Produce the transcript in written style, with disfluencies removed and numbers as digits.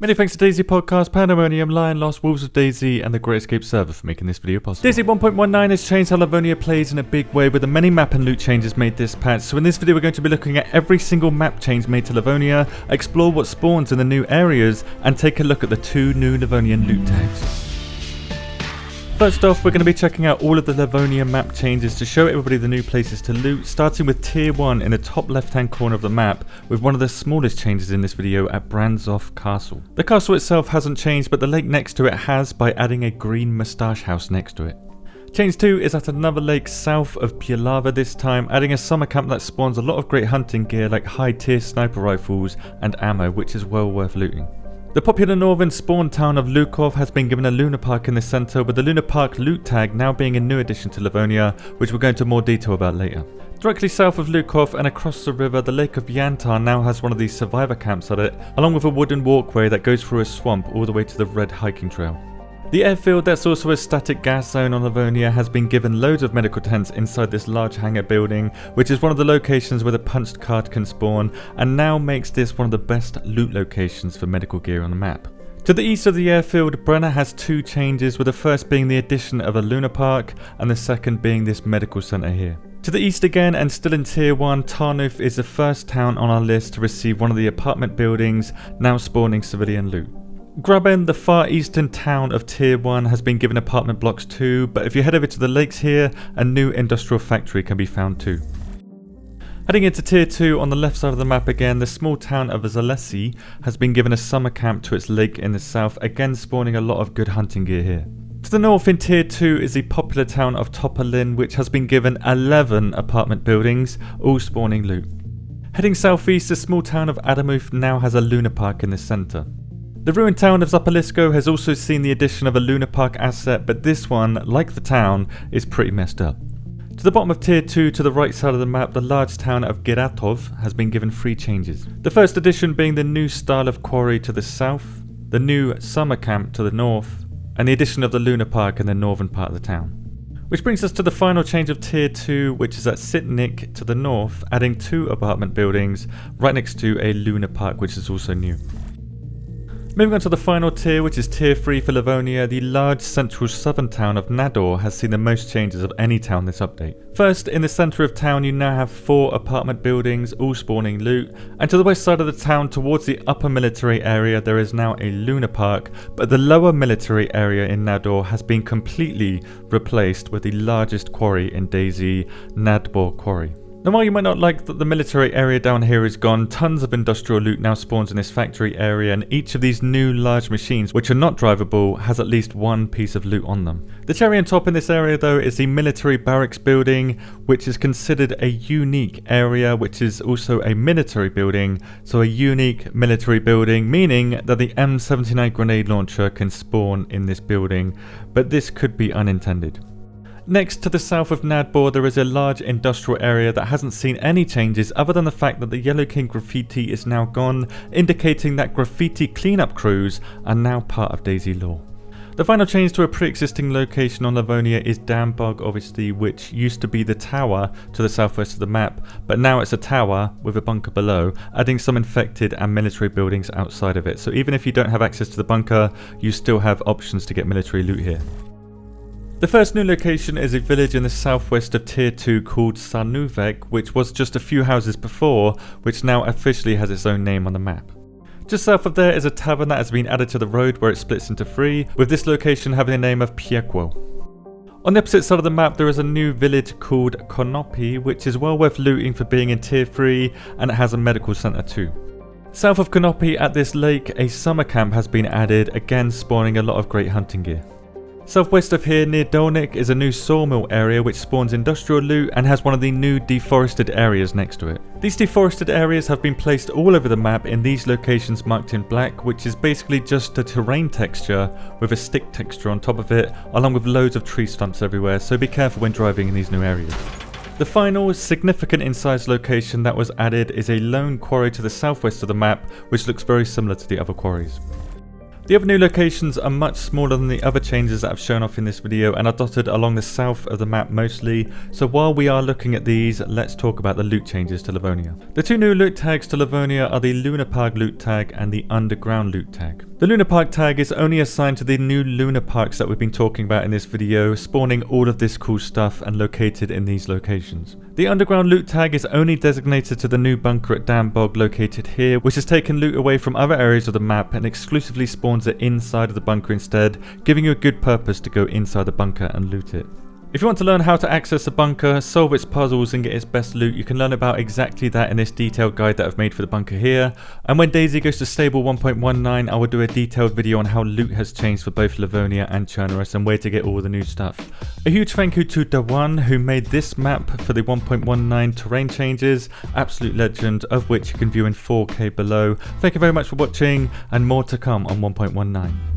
Many thanks to DayZ Podcast, Pandemonium, Lion Lost, Wolves of DayZ, and the Great Escape server for making this video possible. DayZ 1.19 has changed how Livonia plays in a big way, with the many map and loot changes made this patch. So in this video we're going to be looking at every single map change made to Livonia, explore what spawns in the new areas, and take a look at the 2 new Livonian loot tags. First off, we're going to be checking out all of the Livonia map changes to show everybody the new places to loot, starting with Tier 1 in the top left hand corner of the map, with one of the smallest changes in this video at Brandzow Castle. The castle itself hasn't changed, but the lake next to it has, by adding a green moustache house next to it. Change 2 is at another lake south of Pielava this time, adding a summer camp that spawns a lot of great hunting gear like high tier sniper rifles and ammo, which is well worth looting. The popular northern spawn town of Lukov has been given a Luna Park in the centre, with the Luna Park loot tag now being a new addition to Livonia, which we'll go into more detail about later. Directly south of Lukov and across the river, the Lake of Yantar now has one of these survivor camps at it, along with a wooden walkway that goes through a swamp all the way to the red hiking trail. The airfield, that's also a static gas zone on Livonia, has been given loads of medical tents inside this large hangar building, which is one of the locations where the punched card can spawn, and now makes this one of the best loot locations for medical gear on the map. To the east of the airfield, Brenna has 2 changes, with the first being the addition of a Luna Park, and the second being this medical centre here. To the east again, and still in Tier 1, Tarnuf is the first town on our list to receive one of the apartment buildings, now spawning civilian loot. Graben, the far eastern town of Tier 1, has been given apartment blocks too, but if you head over to the lakes here, a new industrial factory can be found too. Heading into Tier 2, on the left side of the map again, the small town of Zalesi has been given a summer camp to its lake in the south, again spawning a lot of good hunting gear here. To the north in Tier 2 is the popular town of Topolin, which has been given 11 apartment buildings, all spawning loot. Heading southeast, the small town of Adamuf now has a Luna Park in the centre. The ruined town of Zapalisko has also seen the addition of a Luna Park asset, but this one, like the town, is pretty messed up. To the bottom of Tier 2, to the right side of the map, the large town of Geratov has been given 3 changes. The first addition being the new style of quarry to the south, the new summer camp to the north, and the addition of the Luna Park in the northern part of the town. Which brings us to the final change of Tier 2, which is at Sitnik to the north, adding 2 apartment buildings right next to a Luna Park, which is also new. Moving on to the final tier, which is Tier 3 for Livonia, the large central southern town of Nador has seen the most changes of any town this update. First, in the centre of town you now have 4 apartment buildings, all spawning loot, and to the west side of the town towards the upper military area there is now a Luna Park, but the lower military area in Nador has been completely replaced with the largest quarry in DayZ, Dambog Quarry. Now while you might not like that the military area down here is gone, tons of industrial loot now spawns in this factory area, and each of these new large machines, which are not drivable, has at least 1 piece of loot on them. The cherry on top in this area though is the military barracks building, which is considered a unique area, which is also a military building, so a unique military building, meaning that the M79 grenade launcher can spawn in this building, but this could be unintended. Next, to the south of Nadbor, there is a large industrial area that hasn't seen any changes other than the fact that the Yellow King graffiti is now gone, indicating that graffiti cleanup crews are now part of DayZ lore. The final change to a pre-existing location on Livonia is Dambog, obviously, which used to be the tower to the southwest of the map, but now it's a tower with a bunker below, adding some infected and military buildings outside of it. So even if you don't have access to the bunker, you still have options to get military loot here. The first new location is a village in the southwest of Tier 2 called Sarnuvek, which was just a few houses before, which now officially has its own name on the map. Just south of there is a tavern that has been added to the road where it splits into 3, with this location having the name of Piekwo. On the opposite side of the map there is a new village called Konopi, which is well worth looting for being in Tier 3, and it has a medical centre too. South of Konopi at this lake, a summer camp has been added, again spawning a lot of great hunting gear. Southwest of here, near Dolnik, is a new sawmill area which spawns industrial loot and has one of the new deforested areas next to it. These deforested areas have been placed all over the map in these locations marked in black, which is basically just a terrain texture with a stick texture on top of it, along with loads of tree stumps everywhere, so be careful when driving in these new areas. The final significant in size location that was added is a lone quarry to the southwest of the map, which looks very similar to the other quarries. The other new locations are much smaller than the other changes that I've shown off in this video and are dotted along the south of the map mostly, so while we are looking at these, let's talk about the loot changes to Livonia. The two new loot tags to Livonia are the Lunar Park loot tag and the Underground loot tag. The Lunar Park tag is only assigned to the new lunar parks that we've been talking about in this video, spawning all of this cool stuff and located in these locations. The Underground loot tag is only designated to the new bunker at Dambog located here, which has taken loot away from other areas of the map and exclusively spawns it inside of the bunker instead, giving you a good purpose to go inside the bunker and loot it. If you want to learn how to access the bunker, solve its puzzles and get its best loot, you can learn about exactly that in this detailed guide that I've made for the bunker here. And when DayZ goes to stable 1.19, I will do a detailed video on how loot has changed for both Livonia and Chernarus and where to get all the new stuff. A huge thank you to Dawan who made this map for the 1.19 terrain changes, absolute legend, of which you can view in 4K below. Thank you very much for watching and more to come on 1.19.